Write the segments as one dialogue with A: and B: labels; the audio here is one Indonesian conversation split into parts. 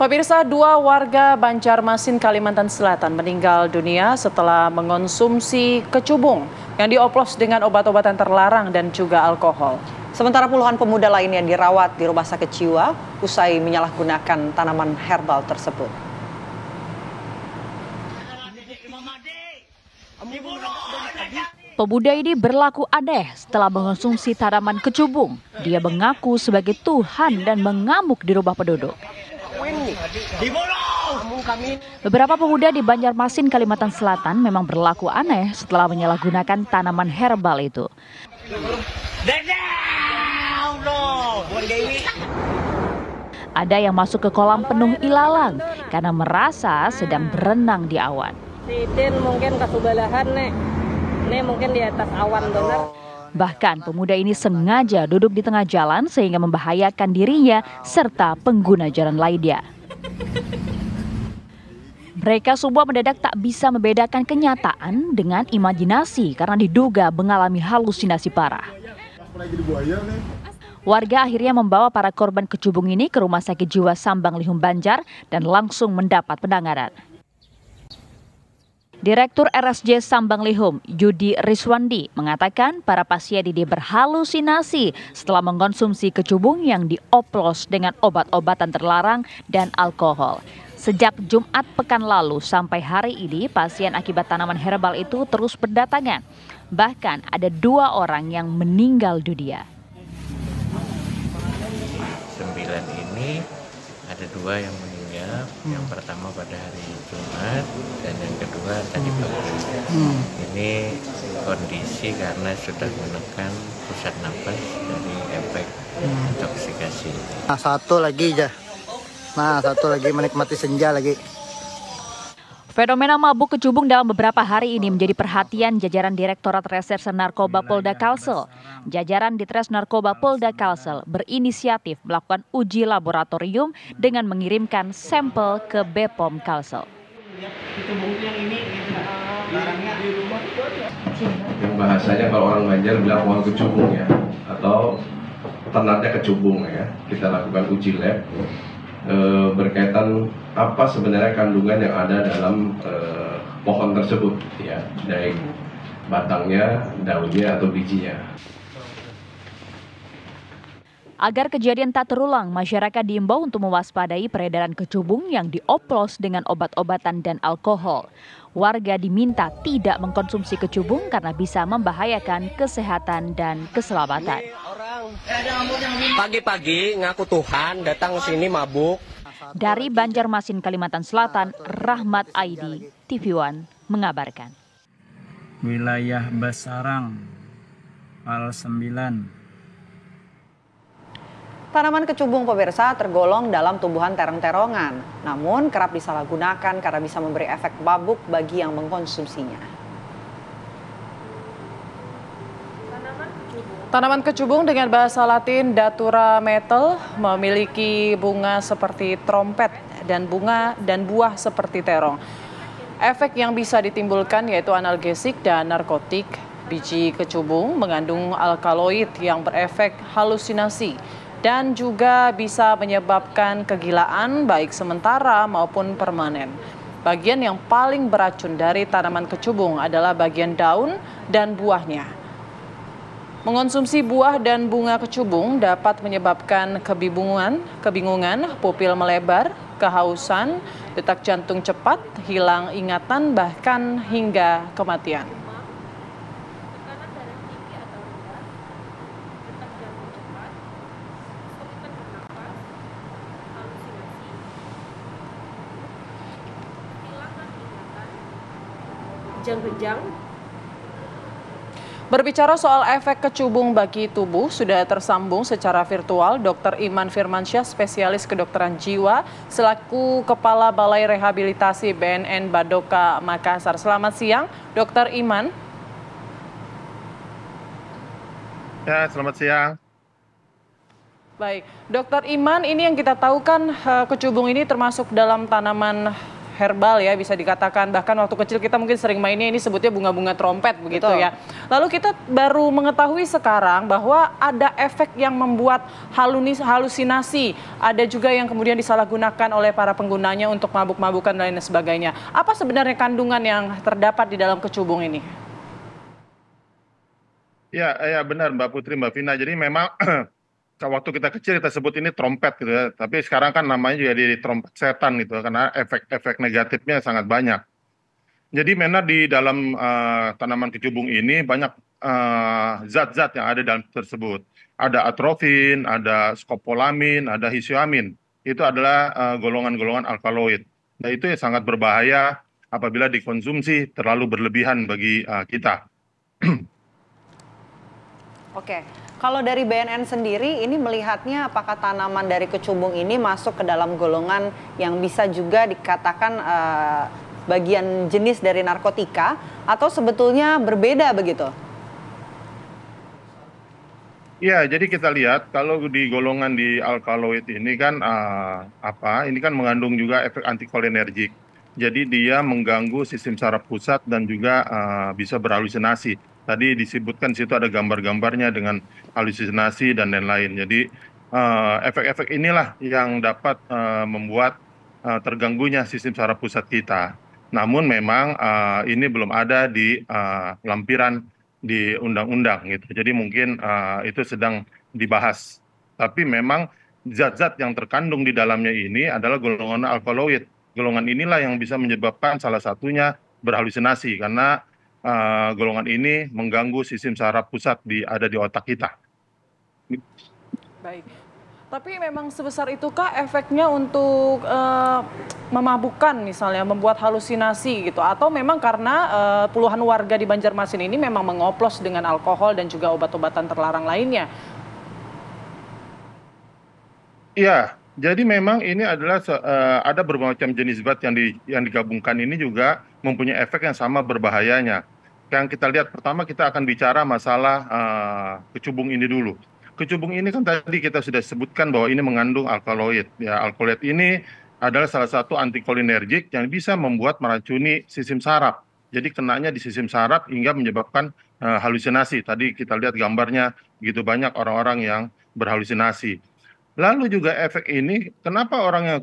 A: Pemirsa, dua warga Banjarmasin, Kalimantan Selatan meninggal dunia setelah mengonsumsi kecubung yang dioplos dengan obat-obatan terlarang dan juga alkohol.
B: Sementara puluhan pemuda lainnya dirawat di rumah sakit jiwa usai menyalahgunakan tanaman herbal tersebut.
C: Pemuda ini berlaku aneh setelah mengonsumsi tanaman kecubung. Dia mengaku sebagai Tuhan dan mengamuk di rumah penduduk. Beberapa pemuda di Banjarmasin, Kalimantan Selatan memang berlaku aneh setelah menyalahgunakan tanaman herbal itu. Ada yang masuk ke kolam penuh ilalang karena merasa sedang berenang di awan.
D: Sidin mungkin kesubalahan nih mungkin di atas awan benar.
C: Bahkan pemuda ini sengaja duduk di tengah jalan sehingga membahayakan dirinya serta pengguna jalan lainnya. Mereka semua mendadak tak bisa membedakan kenyataan dengan imajinasi karena diduga mengalami halusinasi parah. Warga akhirnya membawa para korban kecubung ini ke Rumah Sakit Jiwa Sambang Lihum Banjar dan langsung mendapat penanganan. Direktur RSJ Sambang Lihum, Yudi Riswandi, mengatakan para pasien ini berhalusinasi setelah mengkonsumsi kecubung yang dioplos dengan obat-obatan terlarang dan alkohol. Sejak Jumat pekan lalu sampai hari ini, pasien akibat tanaman herbal itu terus berdatangan. Bahkan ada 2 orang yang meninggal dunia.
E: 9 ini ada 2 yang meninggal. Yang pertama pada hari Jumat dan yang kedua tadi pagi. Ini kondisi karena sudah menekan pusat napas dari efek intoksikasi.
F: Satu lagi menikmati senja lagi.
C: Fenomena mabuk kecubung dalam beberapa hari ini menjadi perhatian jajaran Direktorat Reserse Narkoba Polda Kalsel. Jajaran Ditres Narkoba Polda Kalsel berinisiatif melakukan uji laboratorium dengan mengirimkan sampel ke Bepom Kalsel.
G: Yang bahasanya kalau orang Banjar bilang uang kecubung ya, atau ternaknya kecubung ya. Kita lakukan uji lab berkaitan apa sebenarnya kandungan yang ada dalam pohon tersebut ya, baik batangnya, daunnya atau bijinya.
C: Agar kejadian tak terulang, masyarakat diimbau untuk mewaspadai peredaran kecubung yang dioplos dengan obat-obatan dan alkohol. Warga diminta tidak mengkonsumsi kecubung karena bisa membahayakan kesehatan dan keselamatan.
H: Pagi-pagi ngaku Tuhan, datang ke sini mabuk.
C: Dari Banjarmasin, Kalimantan Selatan, Rahmat Aidi, TV One mengabarkan.
I: Wilayah Basarang, Al 9.
B: Tanaman kecubung pemirsa tergolong dalam tumbuhan terong-terongan, namun kerap disalahgunakan karena bisa memberi efek mabuk bagi yang mengkonsumsinya.
A: Tanaman kecubung dengan bahasa Latin Datura metal memiliki bunga seperti trompet dan buah seperti terong. Efek yang bisa ditimbulkan yaitu analgesik dan narkotik. Biji kecubung mengandung alkaloid yang berefek halusinasi dan juga bisa menyebabkan kegilaan baik sementara maupun permanen. Bagian yang paling beracun dari tanaman kecubung adalah bagian daun dan buahnya. Mengonsumsi buah dan bunga kecubung dapat menyebabkan kebingungan, pupil melebar, kehausan, detak jantung cepat, hilang ingatan, bahkan hingga kematian. Berbicara soal efek kecubung bagi tubuh, sudah tersambung secara virtual Dr. Iman Firmansyah, spesialis kedokteran jiwa, selaku Kepala Balai Rehabilitasi BNN Badoka Makassar. Selamat siang, Dr. Iman.
J: Ya, selamat siang.
A: Baik, Dr. Iman, ini yang kita tahu kan kecubung ini termasuk dalam tanaman herbal ya bisa dikatakan. Bahkan waktu kecil kita mungkin sering mainnya ini sebutnya bunga-bunga trompet begitu ya. Lalu kita baru mengetahui sekarang bahwa ada efek yang membuat halusinasi. Ada juga yang kemudian disalahgunakan oleh para penggunanya untuk mabuk-mabukan dan lain sebagainya. Apa sebenarnya kandungan yang terdapat di dalam kecubung ini?
J: Ya, benar Mbak Putri, Mbak Vina. Jadi memang waktu kita kecil kita sebut ini trompet gitu ya. Tapi sekarang kan namanya juga di trompet setan gitu karena efek-efek negatifnya sangat banyak. Jadi memang di dalam tanaman kecubung ini banyak zat-zat yang ada dalam tersebut. Ada atrofin, ada skopolamin, ada hisioamin. Itu adalah golongan-golongan alkaloid. Nah itu yang sangat berbahaya apabila dikonsumsi terlalu berlebihan bagi kita.
B: Oke, kalau dari BNN sendiri ini melihatnya apakah tanaman dari kecubung ini masuk ke dalam golongan yang bisa juga dikatakan bagian jenis dari narkotika atau sebetulnya berbeda begitu?
J: Ya, jadi kita lihat kalau di golongan di alkaloid ini kan ini kan mengandung juga efek antikolinergik. Jadi dia mengganggu sistem saraf pusat dan juga bisa berhalusinasi. Tadi disebutkan situ ada gambar-gambarnya dengan halusinasi dan lain-lain. Jadi efek-efek inilah yang dapat membuat terganggunya sistem saraf pusat kita. Namun memang ini belum ada di lampiran di undang-undang gitu. Jadi mungkin itu sedang dibahas. Tapi memang zat-zat yang terkandung di dalamnya ini adalah golongan alkaloid. Golongan inilah yang bisa menyebabkan salah satunya berhalusinasi karena golongan ini mengganggu sistem saraf pusat ada di otak kita.
A: Baik. Tapi memang sebesar itukah efeknya untuk memabukkan misalnya, membuat halusinasi gitu? Atau memang karena puluhan warga di Banjarmasin ini memang mengoplos dengan alkohol dan juga obat-obatan terlarang lainnya?
J: Iya, jadi memang ini adalah ada bermacam jenis zat yang digabungkan ini juga mempunyai efek yang sama berbahayanya. Yang kita lihat pertama kita akan bicara masalah kecubung ini dulu. Kecubung ini kan tadi kita sudah sebutkan bahwa ini mengandung alkaloid. Ya, alkaloid ini adalah salah satu antikolinergik yang bisa membuat meracuni sistem saraf. Jadi kenanya di sistem saraf hingga menyebabkan halusinasi. Tadi kita lihat gambarnya begitu banyak orang-orang yang berhalusinasi. Lalu juga efek ini, kenapa orang yang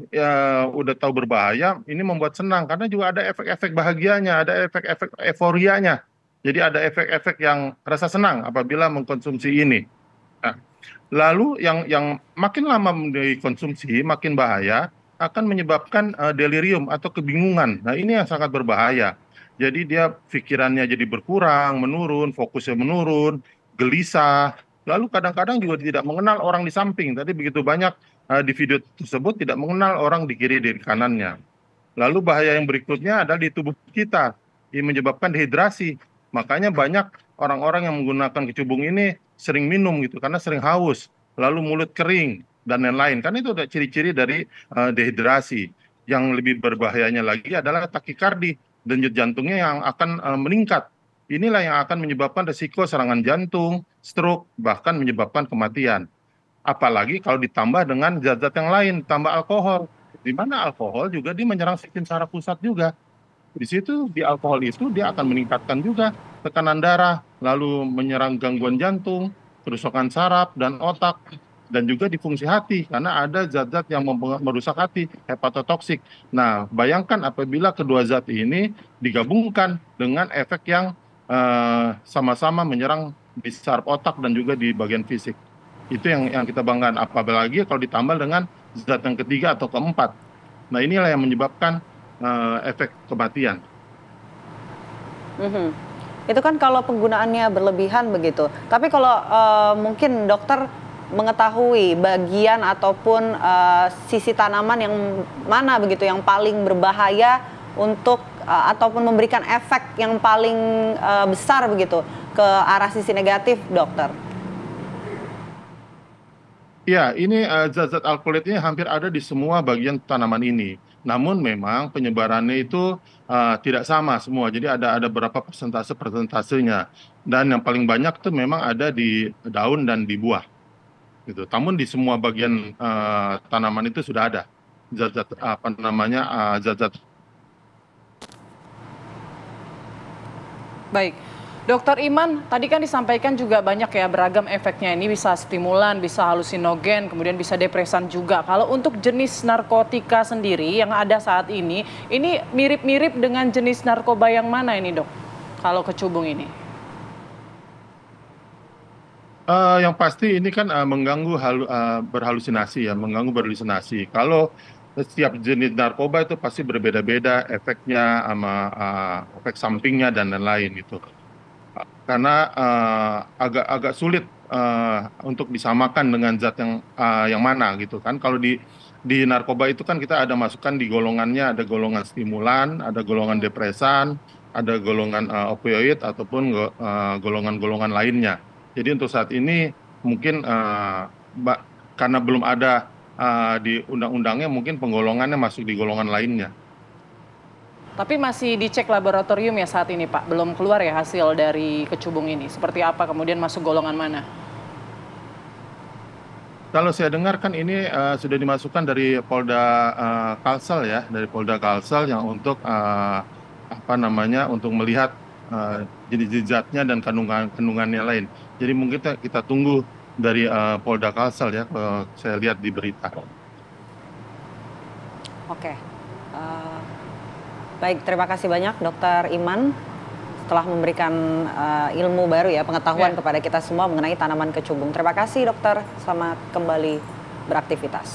J: udah tahu berbahaya, ini membuat senang. Karena juga ada efek-efek bahagianya, ada efek-efek euforianya. Jadi ada efek-efek yang rasa senang apabila mengkonsumsi ini. Nah, lalu yang makin lama dikonsumsi, makin bahaya, akan menyebabkan delirium atau kebingungan. Nah ini yang sangat berbahaya. Jadi dia pikirannya jadi berkurang, menurun, fokusnya menurun, gelisah. Lalu kadang-kadang juga tidak mengenal orang di samping. Tadi begitu banyak di video tersebut tidak mengenal orang di kiri dan kanannya. Lalu bahaya yang berikutnya adalah di tubuh kita. Ini menyebabkan dehidrasi. Makanya banyak orang-orang yang menggunakan kecubung ini sering minum gitu karena sering haus. Lalu mulut kering dan lain-lain. Karena itu ada ciri-ciri dari dehidrasi. Yang lebih berbahayanya lagi adalah takikardi. Denyut jantungnya yang akan meningkat. Inilah yang akan menyebabkan risiko serangan jantung, stroke, bahkan menyebabkan kematian. Apalagi kalau ditambah dengan zat-zat yang lain, tambah alkohol. Di mana alkohol juga dia menyerang sistem saraf pusat juga. Di situ, di alkohol itu dia akan meningkatkan juga tekanan darah, lalu menyerang gangguan jantung, kerusakan saraf dan otak, dan juga di fungsi hati, karena ada zat-zat yang merusak hati, hepatotoksik. Nah, bayangkan apabila kedua zat ini digabungkan dengan efek yang sama-sama menyerang di saraf otak dan juga di bagian fisik. Itu yang kita banggakan, apalagi kalau ditambah dengan zat yang ketiga atau keempat. Nah inilah yang menyebabkan efek kematian.
B: Itu kan kalau penggunaannya berlebihan begitu. Tapi kalau mungkin dokter mengetahui bagian ataupun sisi tanaman yang mana begitu yang paling berbahaya untuk ataupun memberikan efek yang paling besar begitu ke arah sisi negatif, dokter?
J: Ya, ini zat-zat alkaloid ini hampir ada di semua bagian tanaman ini. Namun memang penyebarannya itu tidak sama semua. Jadi ada beberapa persentasenya. Dan yang paling banyak itu memang ada di daun dan di buah. Gitu. Namun di semua bagian tanaman itu sudah ada zat-zat zat-zat
A: Baik. Dokter Iman, tadi kan disampaikan juga banyak ya beragam efeknya. Ini bisa stimulan, bisa halusinogen, kemudian bisa depresan juga. Kalau untuk jenis narkotika sendiri yang ada saat ini mirip-mirip dengan jenis narkoba yang mana ini, Dok? Kalau kecubung ini?
J: Yang pasti ini kan mengganggu berhalusinasi ya, mengganggu berhalusinasi. Kalau setiap jenis narkoba itu pasti berbeda-beda efeknya sama efek sampingnya dan lain-lain gitu. Karena agak sulit untuk disamakan dengan zat yang mana gitu kan. Kalau di narkoba itu kan kita ada masukkan di golongannya, ada golongan stimulan, ada golongan depresan, ada golongan opioid ataupun golongan-golongan lainnya. Jadi untuk saat ini mungkin karena belum ada di undang-undangnya, mungkin penggolongannya masuk di golongan lainnya.
A: Tapi masih dicek laboratorium ya saat ini, Pak? Belum keluar ya hasil dari kecubung ini? Seperti apa, kemudian masuk golongan mana?
J: Kalau saya dengar kan ini sudah dimasukkan dari Polda Kalsel ya, dari Polda Kalsel yang untuk untuk melihat jenis zatnya dan kandungannya lain. Jadi mungkin kita tunggu dari Polda Kalsel ya, saya lihat di berita.
B: Oke. Baik, terima kasih banyak Dokter Iman telah memberikan ilmu baru ya, pengetahuan kepada kita semua mengenai tanaman kecubung. Terima kasih dokter, selamat kembali beraktivitas.